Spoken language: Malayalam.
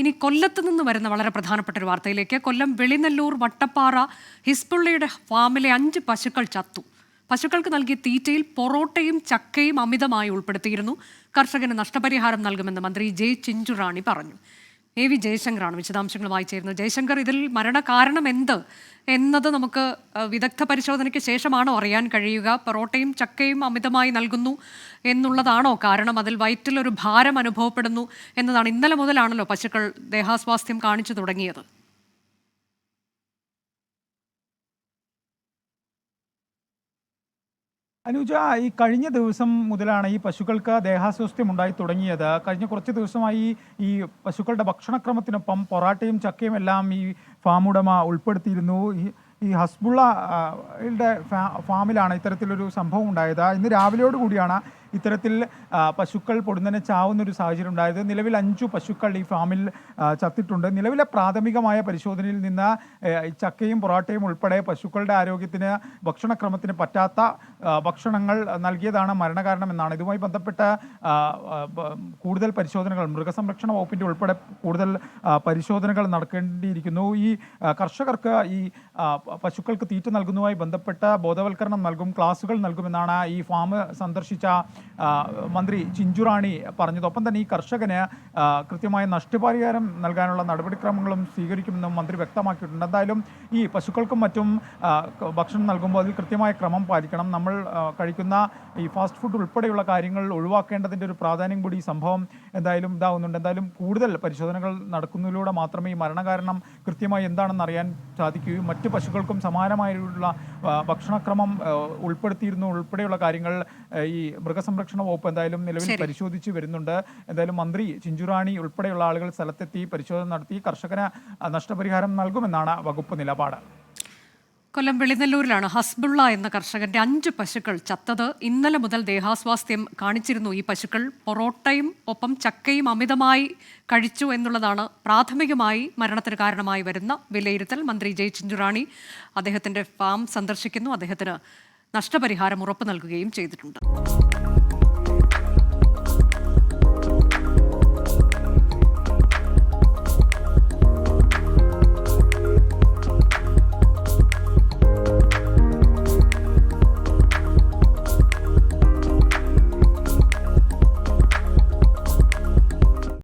ഇനി കൊല്ലത്ത് നിന്ന് വരുന്ന വളരെ പ്രധാനപ്പെട്ട ഒരു വാർത്തയിലേക്ക്. കൊല്ലം വെളിനെല്ലൂർ വട്ടപ്പാറ ഹിസ്ബുള്ളയുടെ ഫാമിലെ 5 പശുക്കൾ ചത്തു. പശുക്കൾക്ക് നൽകിയ തീറ്റയിൽ പൊറോട്ടയും ചക്കയും അമിതമായി ഉൾപ്പെടുത്തിയിരുന്നു. കർഷകന് നഷ്ടപരിഹാരം നൽകുമെന്ന് മന്ത്രി ജെ ചിഞ്ചുറാണി പറഞ്ഞു. AV ജയശങ്കറാണ് വിശദാംശങ്ങൾ വായിച്ചിരുന്നത്. ജയശങ്കർ, ഇതിൽ മരണകാരണം എന്ത് എന്നത് നമുക്ക് വിദഗ്ധ പരിശോധനയ്ക്ക് ശേഷമാണോ അറിയാൻ കഴിയുക? പൊറോട്ടയും ചക്കയും അമിതമായി നൽകുന്നു എന്നുള്ളതാണോ കാരണം? അതിൽ വയറ്റിലൊരു ഭാരം അനുഭവപ്പെടുന്നു എന്നതാണ്. ഇന്നലെ മുതലാണല്ലോ പശുക്കൾ ദേഹാസ്വാസ്ഥ്യം കാണിച്ചു തുടങ്ങിയത്. അനുജ, ഈ കഴിഞ്ഞ ദിവസം മുതലാണ് ഈ പശുക്കൾക്ക് ദേഹാസ്വാസ്ഥ്യം ഉണ്ടായി തുടങ്ങിയത്. കഴിഞ്ഞ കുറച്ച് ദിവസമായി ഈ പശുക്കളുടെ ഭക്ഷണക്രമത്തിനൊപ്പം പൊറാട്ടയും ചക്കയും എല്ലാം ഈ ഫാമുടമ ഉൾപ്പെടുത്തിയിരുന്നു. ഈ ഹസ്ബുള്ളയുടെ ഫാമിലാണ് ഇത്തരത്തിലൊരു സംഭവം ഉണ്ടായത്. ഇന്ന് രാവിലെയോടുകൂടിയാണ് ഇത്തരത്തിൽ പശുക്കൾ പൊടുന്നനെ ചാവുന്നൊരു സാഹചര്യം ഉണ്ടായത്. നിലവിൽ 5 പശുക്കൾ ഈ ഫാമിൽ ചത്തിട്ടുണ്ട്. നിലവിലെ പ്രാഥമികമായ പരിശോധനയിൽ നിന്ന് ചക്കയും പൊറാട്ടയും ഉൾപ്പെടെ പശുക്കളുടെ ആരോഗ്യത്തിന് ഭക്ഷണക്രമത്തിന് പറ്റാത്ത ഭക്ഷണങ്ങൾ നൽകിയതാണ് മരണകാരണമെന്നാണ്. ഇതുമായി ബന്ധപ്പെട്ട് കൂടുതൽ പരിശോധനകൾ മൃഗസംരക്ഷണ വകുപ്പിൻ്റെ ഉൾപ്പെടെ കൂടുതൽ പരിശോധനകൾ നടക്കേണ്ടിയിരിക്കുന്നു. ഈ കർഷകർക്ക് ഈ പശുക്കൾക്ക് തീറ്റ നൽകുന്നതുമായി ബന്ധപ്പെട്ട ബോധവൽക്കരണം നൽകും, ക്ലാസുകൾ നൽകുമെന്നാണ് ഈ ഫാം സന്ദർശിച്ച മന്ത്രി ചിഞ്ചുറാണി പറഞ്ഞത്. ഒപ്പം തന്നെ ഈ കർഷകന് കൃത്യമായ നഷ്ടപരിഹാരം നൽകാനുള്ള നടപടിക്രമങ്ങളും സ്വീകരിക്കുമെന്നും മന്ത്രി വ്യക്തമാക്കിയിട്ടുണ്ട്. എന്തായാലും ഈ പശുക്കൾക്കും മറ്റും ഭക്ഷണം നൽകുമ്പോൾ അതിൽ കൃത്യമായ ക്രമം പാലിക്കണം. നമ്മൾ കഴിക്കുന്ന ഈ ഫാസ്റ്റ് ഫുഡ് ഉൾപ്പെടെയുള്ള കാര്യങ്ങൾ ഒഴിവാക്കേണ്ടതിൻ്റെ ഒരു പ്രാധാന്യം കൂടി ഈ സംഭവം എന്തായാലും ഇതാവുന്നുണ്ട്. എന്തായാലും കൂടുതൽ പരിശോധനകൾ നടക്കുന്നതിലൂടെ മാത്രമേ ഈ മരണകാരണം കൃത്യമായി എന്താണെന്ന് അറിയാൻ സാധിക്കുകയും മറ്റ് പശുക്കൾക്കും സമാനമായുള്ള ഭക്ഷണക്രമം ഉൾപ്പെടുത്തിയിരുന്നു ഉൾപ്പെടെയുള്ള കാര്യങ്ങൾ ഈ മൃഗസംരക്ഷണ വകുപ്പ് എന്തായാലും നിലവിൽ പരിശോധിച്ച് വരുന്നുണ്ട്. എന്തായാലും മന്ത്രി ചിഞ്ചുറാണി ഉൾപ്പെടെയുള്ള ആളുകൾ സ്ഥലത്തെത്തി പരിശോധന നടത്തി കർഷകന് നഷ്ടപരിഹാരം നൽകുമെന്നാണ് വകുപ്പ് നിലപാട്. കൊല്ലം വെളിനെല്ലൂരിലാണ് ഹസ്ബുള്ള എന്ന കർഷകന്റെ 5 പശുക്കൾ ചത്തത്. ഇന്നലെ മുതൽ ദേഹാസ്വാസ്ഥ്യം കാണിച്ചിരുന്നു ഈ പശുക്കൾ. പൊറോട്ടയും ഒപ്പം ചക്കയും അമിതമായി കഴിച്ചു എന്നുള്ളതാണ് പ്രാഥമികമായി മരണത്തിന് കാരണമായി വരുന്ന വിലയിരുത്തൽ. മന്ത്രി ജെ ചിഞ്ചുറാണി അദ്ദേഹത്തിന്റെ ഫാം സന്ദർശിക്കുന്നു. അദ്ദേഹത്തിന് നഷ്ടപരിഹാരം ഉറപ്പു നൽകുകയും ചെയ്തിട്ടുണ്ട്.